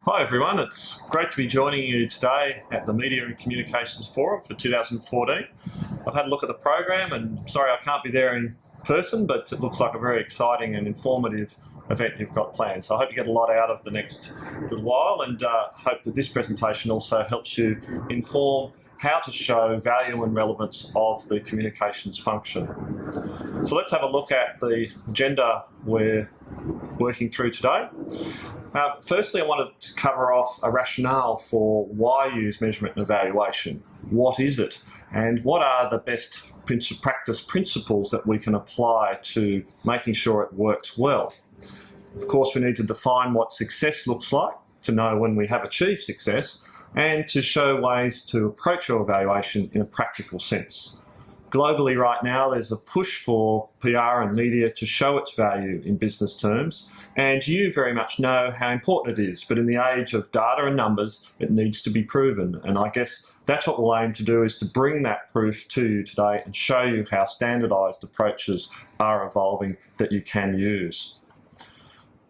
Hi everyone, it's great to be joining you today at the Media and Communications Forum for 2014. I've had a look at the program and sorry I can't be there in person, but it looks like a very exciting and informative event you've got planned. So I hope you get a lot out of the next little while and hope that this presentation also helps you inform how to show value and relevance of the communications function. So let's have a look at the agenda we're working through today. Firstly, I wanted to cover off a rationale for why use measurement and evaluation. What is it? And what are the best practice principles that we can apply to making sure it works well? Of course, we need to define what success looks like, to know when we have achieved success, and to show ways to approach your evaluation in a practical sense. Globally right now, there's a push for PR and media to show its value in business terms, and you very much know how important it is, but in the age of data and numbers, it needs to be proven. And I guess that's what we'll aim to do, is to bring that proof to you today and show you how standardised approaches are evolving that you can use.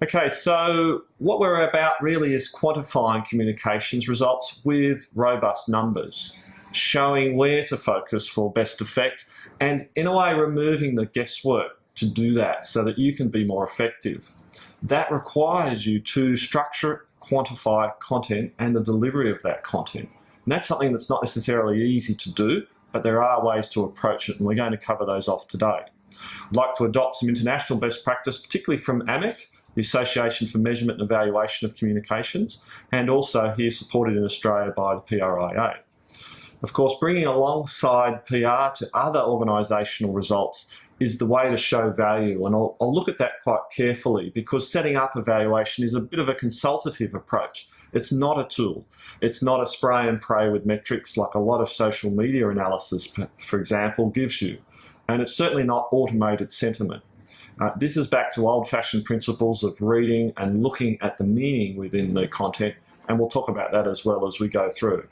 Okay, so what we're about really is quantifying communications results with robust numbers, showing where to focus for best effect, and in a way removing the guesswork to do that so that you can be more effective. That requires you to structure, quantify content and the delivery of that content. And that's something that's not necessarily easy to do, but there are ways to approach it, and we're going to cover those off today. I'd like to adopt some international best practice, particularly from AMEC, the Association for Measurement and Evaluation of Communications, and also here supported in Australia by the PRIA. Of course, bringing alongside PR to other organisational results is the way to show value, and I'll look at that quite carefully, because setting up evaluation is a bit of a consultative approach. It's not a tool. It's not a spray and pray with metrics like a lot of social media analysis, for example, gives you. And it's certainly not automated sentiment. This is back to old-fashioned principles of reading and looking at the meaning within the content, and we'll talk about that as well as we go through.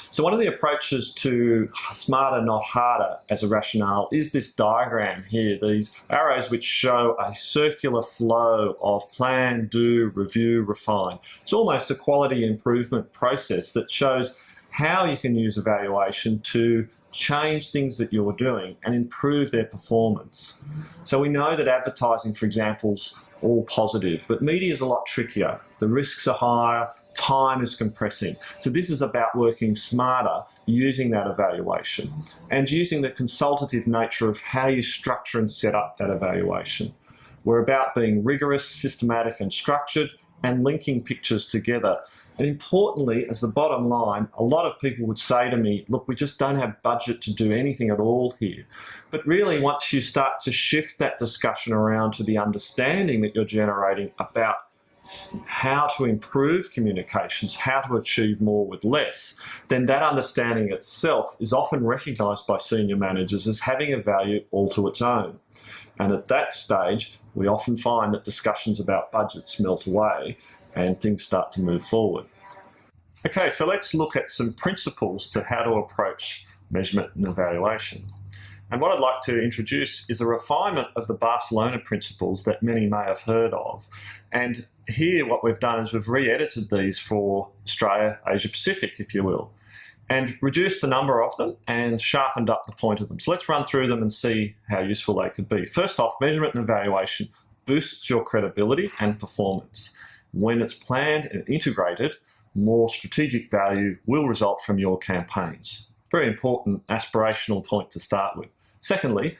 So one of the approaches to smarter, not harder as a rationale is this diagram here, these arrows which show a circular flow of plan, do, review, refine. It's almost a quality improvement process that shows how you can use evaluation to change things that you're doing and improve their performance. So we know that advertising, for example, is all positive, but media is a lot trickier. The risks are higher, time is compressing. So this is about working smarter, using that evaluation and using the consultative nature of how you structure and set up that evaluation. We're about being rigorous, systematic and structured, and linking pictures together. And importantly, as the bottom line, a lot of people would say to me, look, we just don't have budget to do anything at all here. But really, once you start to shift that discussion around to the understanding that you're generating about how to improve communications, how to achieve more with less, then that understanding itself is often recognised by senior managers as having a value all to its own. And at that stage, we often find that discussions about budgets melt away and things start to move forward. Okay, so let's look at some principles to how to approach measurement and evaluation. And what I'd like to introduce is a refinement of the Barcelona principles that many may have heard of. And here what we've done is we've re-edited these for Australia, Asia Pacific, if you will, and reduced the number of them and sharpened up the point of them. So let's run through them and see how useful they could be. First off, measurement and evaluation boosts your credibility and performance. When it's planned and integrated, more strategic value will result from your campaigns. Very important aspirational point to start with. Secondly,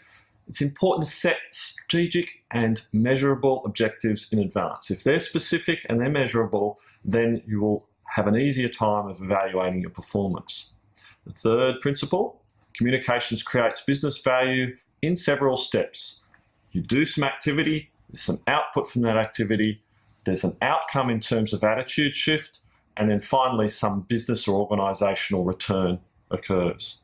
it's important to set strategic and measurable objectives in advance. If they're specific and they're measurable, then you will have an easier time of evaluating your performance. The third principle, communications creates business value in several steps. You do some activity, there's some output from that activity, there's an outcome in terms of attitude shift, and then finally some business or organisational return occurs.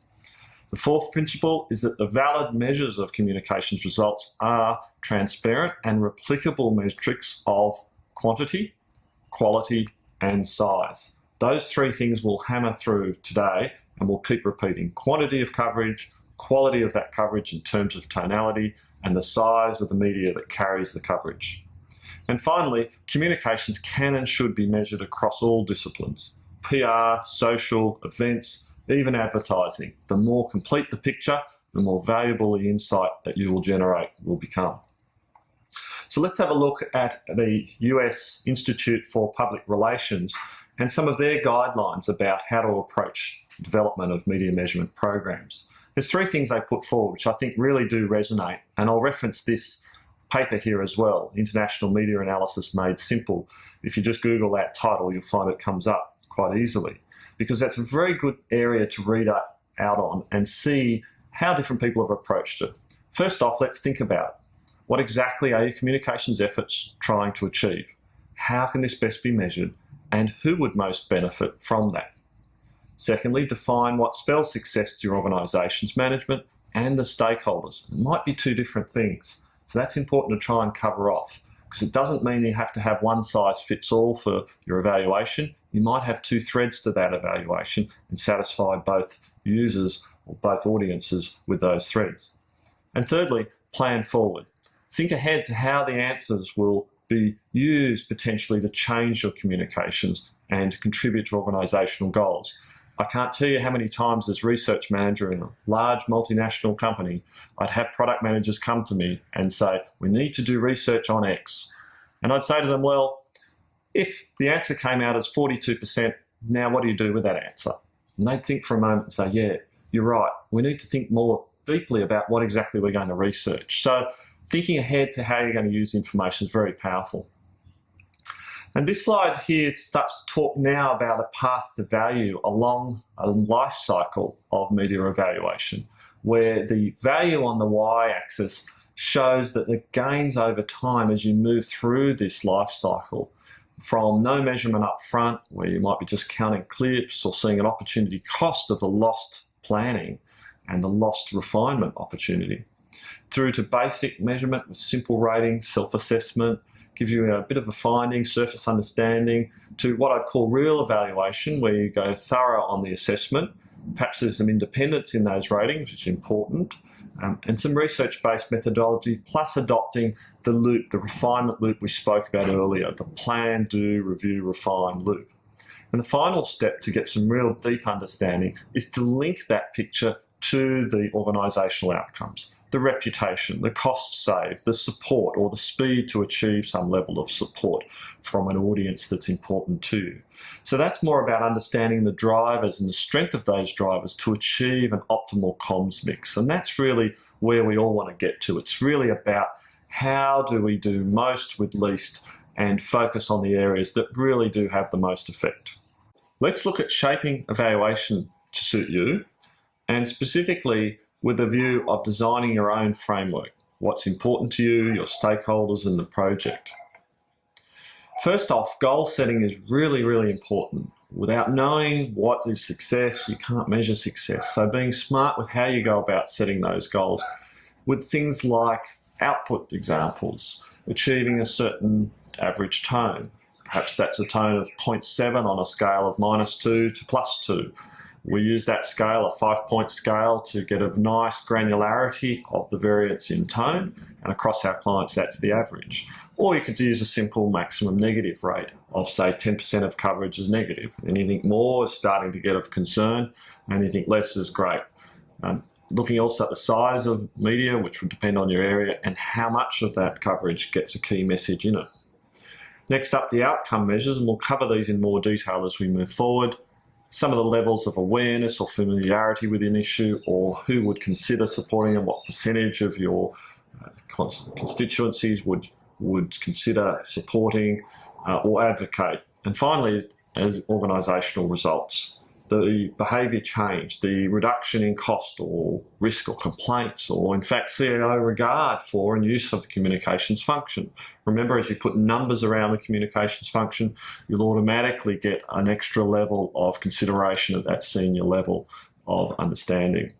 The fourth principle is that the valid measures of communications results are transparent and replicable metrics of quantity, quality, and size. Those three things we'll hammer through today, and we'll keep repeating. Quantity of coverage, quality of that coverage in terms of tonality, and the size of the media that carries the coverage. And finally, communications can and should be measured across all disciplines. PR, social, events, even advertising. The more complete the picture, the more valuable the insight that you will generate will become. So let's have a look at the US Institute for Public Relations and some of their guidelines about how to approach the development of media measurement programs. There's three things they put forward which I think really do resonate, and I'll reference this paper here as well, International Media Analysis Made Simple. If you just Google that title, you'll find it comes up quite easily, because that's a very good area to read out on and see how different people have approached it. First off, let's think about it. What exactly are your communications efforts trying to achieve? How can this best be measured, and who would most benefit from that? Secondly, define what spells success to your organisation's management and the stakeholders. It might be two different things, so that's important to try and cover off, because it doesn't mean you have to have one size fits all for your evaluation. You might have two threads to that evaluation and satisfy both users or both audiences with those threads. And thirdly, plan forward. Think ahead to how the answers will be used potentially to change your communications and contribute to organisational goals. I can't tell you how many times as research manager in a large multinational company, I'd have product managers come to me and say, we need to do research on X. And I'd say to them, well, if the answer came out as 42%, now what do you do with that answer? And they'd think for a moment and say, yeah, you're right. We need to think more deeply about what exactly we're going to research. So thinking ahead to how you're going to use information is very powerful. And this slide here starts to talk now about a path to value along a life cycle of media evaluation, where the value on the y-axis shows that the gains over time as you move through this life cycle, from no measurement up front, where you might be just counting clips or seeing an opportunity cost of the lost planning and the lost refinement opportunity, through to basic measurement with simple rating, self-assessment, gives you a bit of a finding, surface understanding, to what I'd call real evaluation, where you go thorough on the assessment. Perhaps there's some independence in those ratings, which is important, and some research-based methodology, plus adopting the loop, the refinement loop we spoke about earlier, the plan, do, review, refine loop. And the final step to get some real deep understanding is to link that picture to the organisational outcomes, the reputation, the cost saved, the support or the speed to achieve some level of support from an audience that's important to you. So that's more about understanding the drivers and the strength of those drivers to achieve an optimal comms mix. And that's really where we all want to get to. It's really about how do we do most with least and focus on the areas that really do have the most effect. Let's look at shaping evaluation to suit you, and specifically with a view of designing your own framework, what's important to you, your stakeholders and the project. First off, goal setting is really, really important. Without knowing what is success, you can't measure success. So being smart with how you go about setting those goals with things like output examples, achieving a certain average tone. Perhaps that's a tone of 0.7 on a scale of -2 to +2. We use that scale, a 5-point scale, to get a nice granularity of the variance in tone, and across our clients that's the average. Or you could use a simple maximum negative rate of, say, 10% of coverage is negative. Anything more is starting to get of concern, anything less is great. Looking also at the size of media, which would depend on your area, and how much of that coverage gets a key message in it. Next up, the outcome measures, and we'll cover these in more detail as we move forward. Some of the levels of awareness or familiarity with an issue, or who would consider supporting and what percentage of your constituencies would consider supporting or advocate. And finally, as organisational results, the behaviour change, the reduction in cost or risk or complaints, or in fact CEO regard for and use of the communications function. Remember, as you put numbers around the communications function, you'll automatically get an extra level of consideration at that senior level of understanding.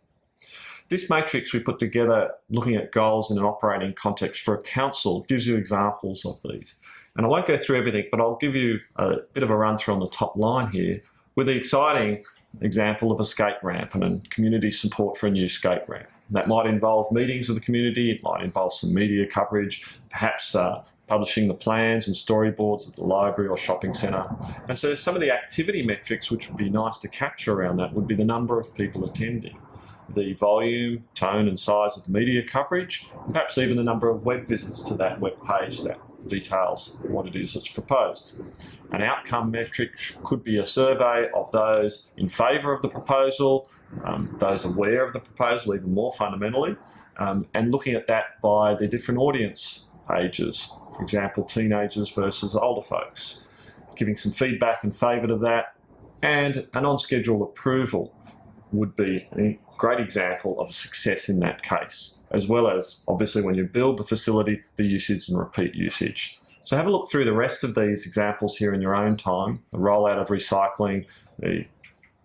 This matrix we put together looking at goals in an operating context for a council gives you examples of these. And I won't go through everything, but I'll give you a bit of a run through on the top line here, with the exciting example of a skate ramp and community support for a new skate ramp. That might involve meetings with the community, it might involve some media coverage, perhaps publishing the plans and storyboards at the library or shopping centre. And so some of the activity metrics which would be nice to capture around that would be the number of people attending, the volume, tone and size of the media coverage, and perhaps even the number of web visits to that web page that details what it is that's proposed. An outcome metric could be a survey of those in favour of the proposal, those aware of the proposal even more fundamentally, and looking at that by the different audience ages, for example, teenagers versus older folks, giving some feedback in favour of that, and an on-schedule approval would be a great example of a success in that case, as well as, obviously, when you build the facility, the usage and repeat usage. So have a look through the rest of these examples here in your own time, the rollout of recycling, the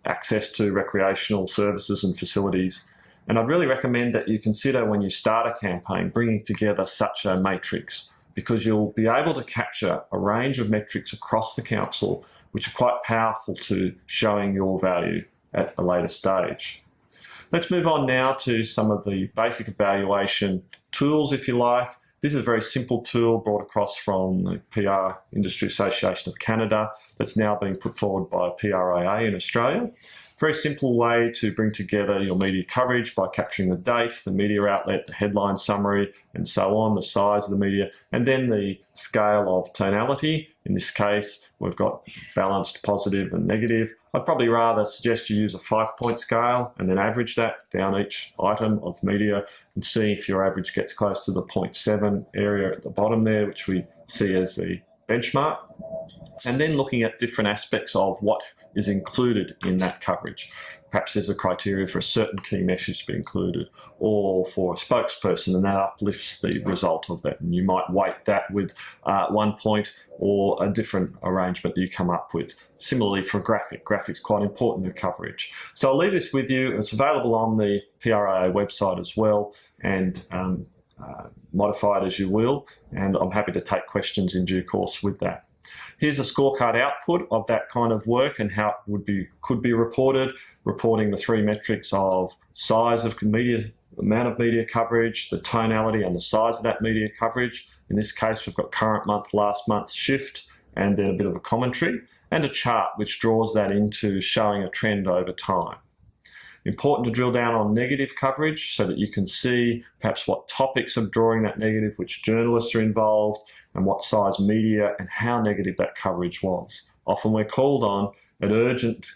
access to recreational services and facilities. And I'd really recommend that you consider, when you start a campaign, bringing together such a matrix, because you'll be able to capture a range of metrics across the council which are quite powerful to showing your value at a later stage. Let's move on now to some of the basic evaluation tools, if you like. This is a very simple tool brought across from the PR Industry Association of Canada that's now being put forward by PRAA in Australia. Very simple way to bring together your media coverage by capturing the date, the media outlet, the headline summary, and so on, the size of the media, and then the scale of tonality. In this case, we've got balanced, positive, and negative. I'd probably rather suggest you use a 5-point scale and then average that down each item of media and see if your average gets close to the 0.7 area at the bottom there, which we see as the benchmark. And then looking at different aspects of what is included in that coverage. Perhaps there's a criteria for a certain key message to be included, or for a spokesperson, and that uplifts the result of that. And you might weight that with 1 point, or a different arrangement that you come up with. Similarly for graphics quite important in coverage. So I'll leave this with you. It's available on the PRAA website as well, and modify it as you will, and I'm happy to take questions in due course with that. Here's a scorecard output of that kind of work and how it could be reported, reporting the 3 metrics of size of media, amount of media coverage, the tonality and the size of that media coverage. In this case, we've got current month, last month, shift, and then a bit of a commentary, and a chart which draws that into showing a trend over time. Important to drill down on negative coverage so that you can see perhaps what topics are drawing that negative, which journalists are involved, and what size media and how negative that coverage was. Often we're called on at urgent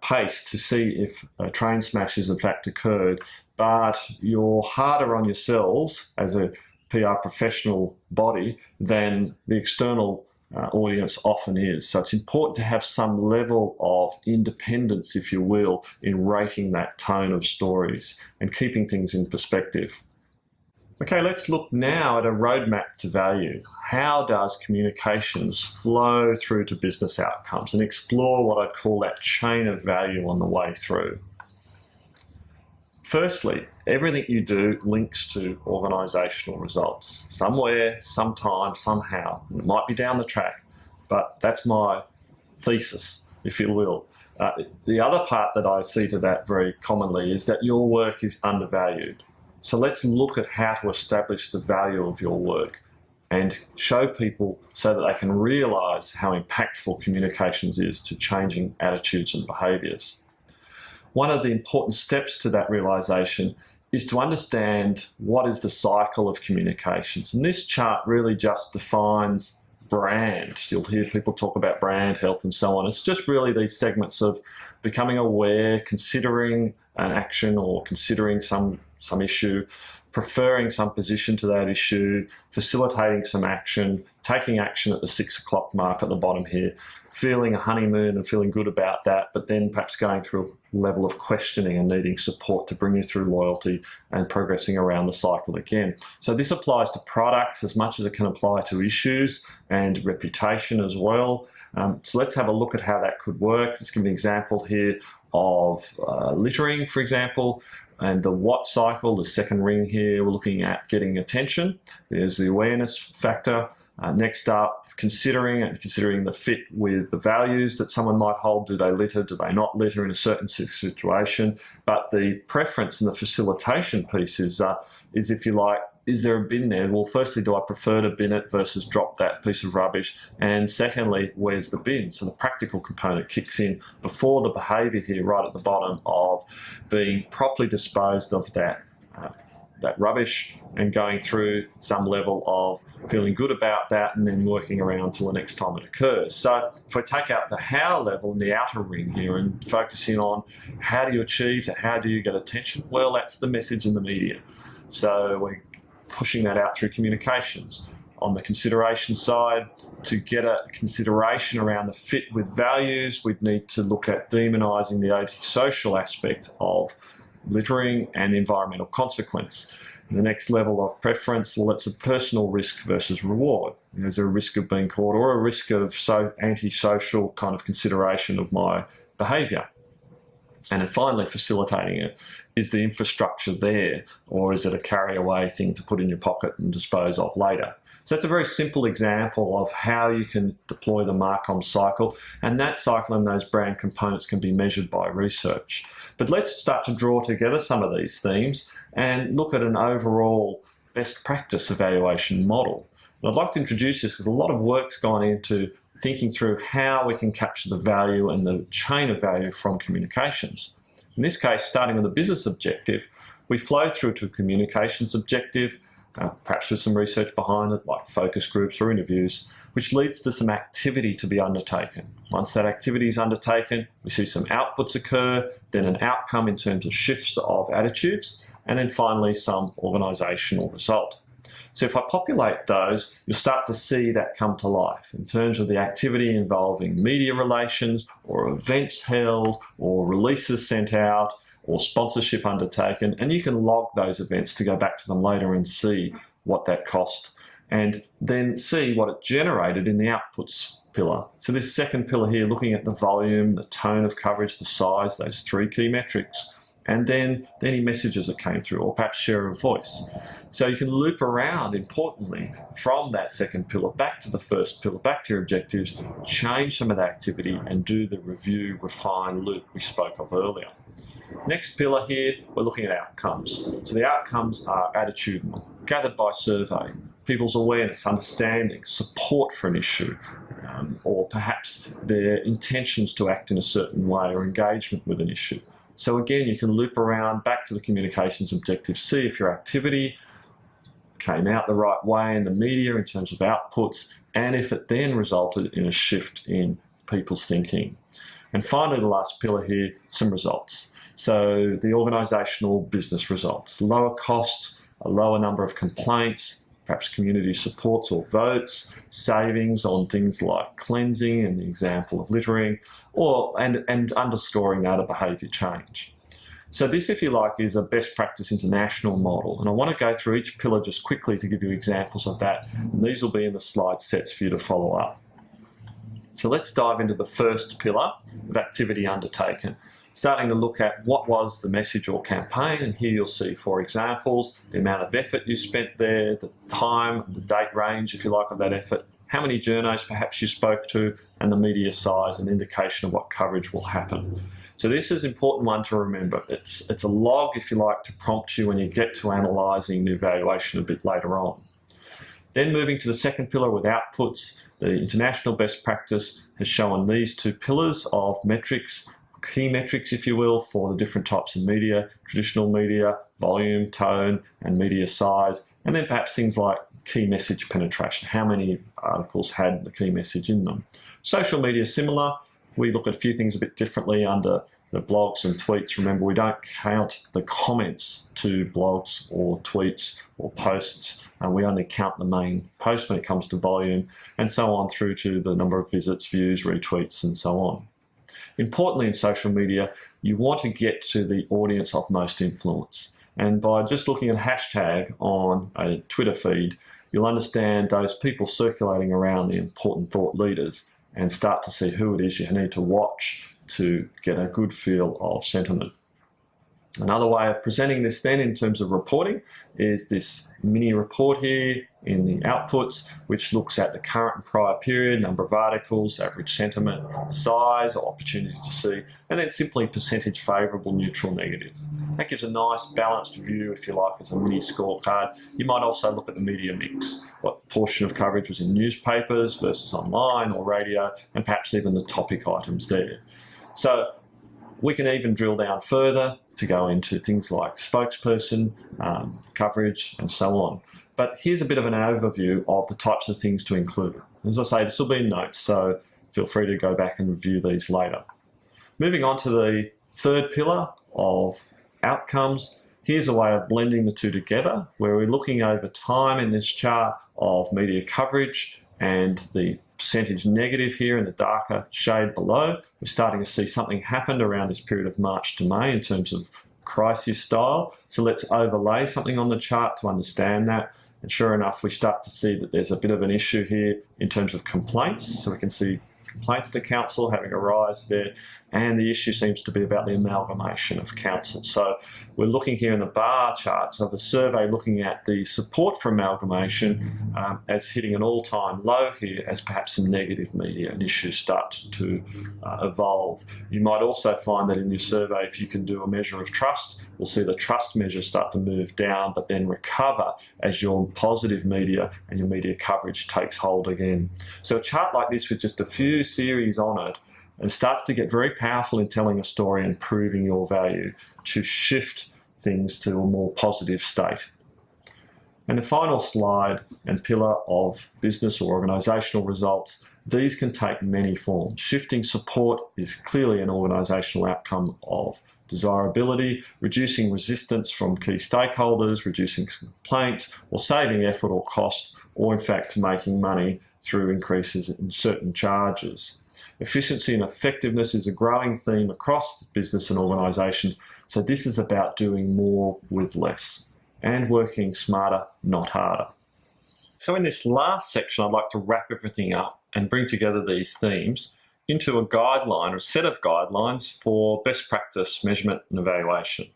pace to see if a train smash has in fact occurred, but you're harder on yourselves as a PR professional body than the external audience often is. So it's important to have some level of independence, if you will, in rating that tone of stories and keeping things in perspective. Okay, let's look now at a roadmap to value. How does communications flow through to business outcomes, and explore what I'd call that chain of value on the way through. Firstly, everything you do links to organisational results. Somewhere, sometime, somehow. It might be down the track, but that's my thesis, if you will. The other part that I see to that very commonly is that your work is undervalued. So let's look at how to establish the value of your work and show people so that they can realise how impactful communications is to changing attitudes and behaviours. One of the important steps to that realisation is to understand what is the cycle of communications. And this chart really just defines brand. You'll hear people talk about brand health and so on. It's just really these segments of becoming aware, considering an action or considering some issue, preferring some position to that issue, facilitating some action, taking action at the 6 o'clock mark at the bottom here, feeling a honeymoon and feeling good about that, but then perhaps going through a level of questioning and needing support to bring you through loyalty and progressing around the cycle again. So this applies to products as much as it can apply to issues and reputation as well. So let's have a look at how that could work. Let's give an example here of littering, for example, and the what cycle, the second ring here, we're looking at getting attention. There's the awareness factor. Next up, considering the fit with the values that someone might hold. Do they litter? Do they not litter in a certain situation? But the preference and the facilitation piece is if you like, is there a bin there? Well, firstly, do I prefer to bin it versus drop that piece of rubbish? And secondly, where's the bin? So the practical component kicks in before the behaviour here, right at the bottom, of being properly disposed of that rubbish and going through some level of feeling good about that and then working around till the next time it occurs. So if I take out the how level in the outer ring here and focusing on how do you achieve that, how do you get attention? Well, that's the message in the media. So we're pushing that out through communications. On the consideration side, to get a consideration around the fit with values, we'd need to look at demonising the antisocial aspect of littering and environmental consequence. And the next level of preference, well, it's a personal risk versus reward. Is there a risk of being caught or a risk of antisocial kind of consideration of my behaviour? And then finally, facilitating it. Is the infrastructure there, or is it a carry-away thing to put in your pocket and dispose of later? So that's a very simple example of how you can deploy the Marcom cycle, and that cycle and those brand components can be measured by research. But let's start to draw together some of these themes and look at an overall best practice evaluation model. And I'd like to introduce this because a lot of work's gone into thinking through how we can capture the value and the chain of value from communications. In this case, starting with a business objective, we flow through to a communications objective, perhaps with some research behind it, like focus groups or interviews, which leads to some activity to be undertaken. Once that activity is undertaken, we see some outputs occur, then an outcome in terms of shifts of attitudes, and then finally some organisational result. So if I populate those, you'll start to see that come to life in terms of the activity involving media relations or events held or releases sent out or sponsorship undertaken, and you can log those events to go back to them later and see what that cost and then see what it generated in the outputs pillar. So this second pillar here, looking at the volume, the tone of coverage, the size, those three key metrics, and then any messages that came through, or perhaps share of voice. So you can loop around, importantly, from that second pillar back to the first pillar, back to your objectives, change some of the activity and do the review, refine loop we spoke of earlier. Next pillar here, we're looking at outcomes. So the outcomes are attitudinal, gathered by survey, people's awareness, understanding, support for an issue, or perhaps their intentions to act in a certain way or engagement with an issue. So again, you can loop around back to the communications objective, see if your activity came out the right way in the media in terms of outputs, and if it then resulted in a shift in people's thinking. And finally, the last pillar here, some results. So the organisational business results, lower costs, a lower number of complaints, perhaps community supports or votes, savings on things like cleansing and the example of littering, and underscoring that a behaviour change. So this, if you like, is a best practice international model, and I want to go through each pillar just quickly to give you examples of that, and these will be in the slide sets for you to follow up. So let's dive into the first pillar of activity undertaken, starting to look at what was the message or campaign, and here you'll see 4 examples, the amount of effort you spent there, the time, the date range, if you like, of that effort, how many journos perhaps you spoke to, and the media size, an indication of what coverage will happen. So this is an important one to remember. It's a log, if you like, to prompt you when you get to analysing the evaluation a bit later on. Then moving to the second pillar with outputs, the international best practice has shown these 2 pillars of metrics, key metrics, if you will, for the different types of media, traditional media, volume, tone, and media size, and then perhaps things like key message penetration, how many articles had the key message in them. Social media is similar. We look at a few things a bit differently under the blogs and tweets. Remember, we don't count the comments to blogs or tweets or posts, and we only count the main post when it comes to volume, and so on through to the number of visits, views, retweets, and so on. Importantly, in social media, you want to get to the audience of most influence. And by just looking at hashtag on a Twitter feed, you'll understand those people circulating around the important thought leaders and start to see who it is you need to watch to get a good feel of sentiment. Another way of presenting this then in terms of reporting is this mini report here in the outputs, which looks at the current and prior period, number of articles, average sentiment, size or opportunity to see, and then simply percentage favourable, neutral, negative. That gives a nice balanced view, if you like, as a mini scorecard. You might also look at the media mix, what portion of coverage was in newspapers versus online or radio, and perhaps even the topic items there. So we can even drill down further to go into things like spokesperson, coverage, and so on. But here's a bit of an overview of the types of things to include. As I say, this will be in notes, so feel free to go back and review these later. Moving on to the third pillar of outcomes, here's a way of blending the two together, where we're looking over time in this chart of media coverage and the percentage negative here in the darker shade below. We're starting to see something happened around this period of March to May in terms of crisis style. So let's overlay something on the chart to understand that. And sure enough, we start to see that there's a bit of an issue here in terms of complaints. So we can see complaints to council having a rise there, and the issue seems to be about the amalgamation of council. So we're looking here in the bar charts of a survey looking at the support for amalgamation as hitting an all-time low here, as perhaps some negative media and issues start to evolve. You might also find that in your survey, if you can do a measure of trust, we'll see the trust measures start to move down but then recover as your positive media and your media coverage takes hold again. So a chart like this with just a few series on it, and starts to get very powerful in telling a story and proving your value to shift things to a more positive state. And the final slide and pillar of business or organisational results, these can take many forms. Shifting support is clearly an organisational outcome of desirability, reducing resistance from key stakeholders, reducing complaints, or saving effort or cost, or in fact making money through increases in certain charges. Efficiency and effectiveness is a growing theme across business and organisation, so this is about doing more with less and working smarter, not harder. So in this last section, I'd like to wrap everything up and bring together these themes into a guideline or a set of guidelines for best practice measurement and evaluation.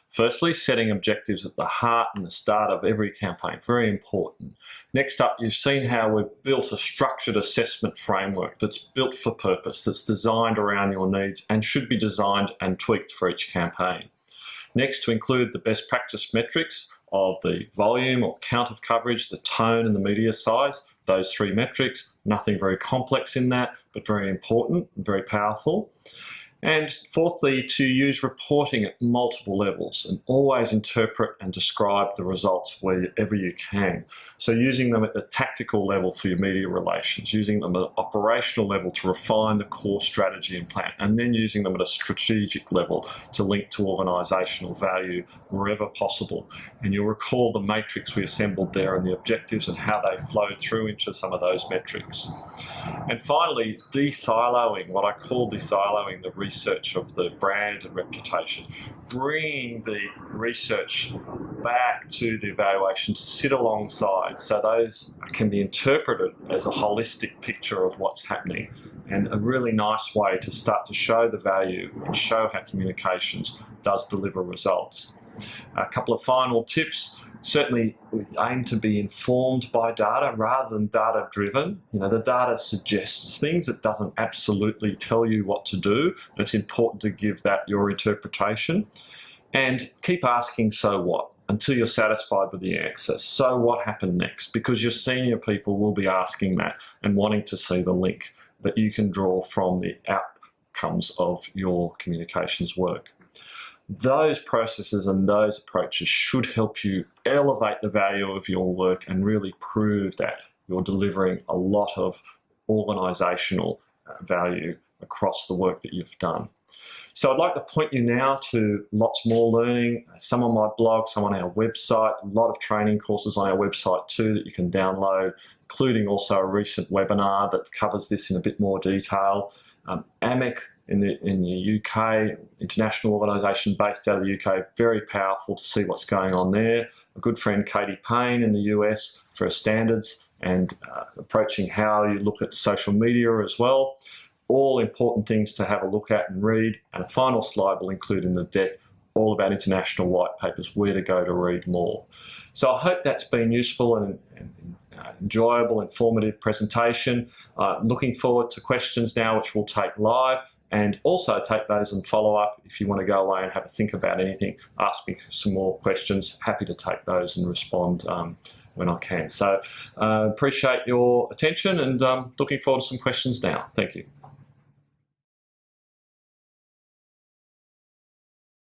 Firstly, setting objectives at the heart and the start of every campaign, very important. Next up, you've seen how we've built a structured assessment framework that's built for purpose, that's designed around your needs and should be designed and tweaked for each campaign. Next, to include the best practice metrics of the volume or count of coverage, the tone and the media size, those three metrics, nothing very complex in that, but very important and very powerful. And fourthly, to use reporting at multiple levels and always interpret and describe the results wherever you can. So using them at the tactical level for your media relations, using them at the operational level to refine the core strategy and plan, and then using them at a strategic level to link to organisational value wherever possible. And you'll recall the matrix we assembled there and the objectives and how they flowed through into some of those metrics. And finally, de-siloing, what I call de-siloing the research of the brand and reputation, bringing the research back to the evaluation to sit alongside so those can be interpreted as a holistic picture of what's happening, and a really nice way to start to show the value and show how communications does deliver results. A couple of final tips. Certainly, we aim to be informed by data rather than data driven. The data suggests things, it doesn't absolutely tell you what to do. It's important to give that your interpretation. And keep asking, so what? Until you're satisfied with the answer. So what happened next? Because your senior people will be asking that and wanting to see the link that you can draw from the outcomes of your communications work. Those processes and those approaches should help you elevate the value of your work and really prove that you're delivering a lot of organisational value across the work that you've done. So I'd like to point you now to lots more learning, some on my blog, some on our website, a lot of training courses on our website too that you can download, including also a recent webinar that covers this in a bit more detail. AMEC in the UK, international organisation based out of the UK, very powerful to see what's going on there. A good friend, Katie Payne in the US for standards and approaching how you look at social media as well. All important things to have a look at and read. And a final slide we'll include in the deck all about international white papers, where to go to read more. So I hope that's been useful and enjoyable, informative presentation. Looking forward to questions now, which we'll take live, and also take those and follow up if you want to go away and have a think about anything. Ask me some more questions. Happy to take those and respond when I can. So appreciate your attention, and looking forward to some questions now. Thank you.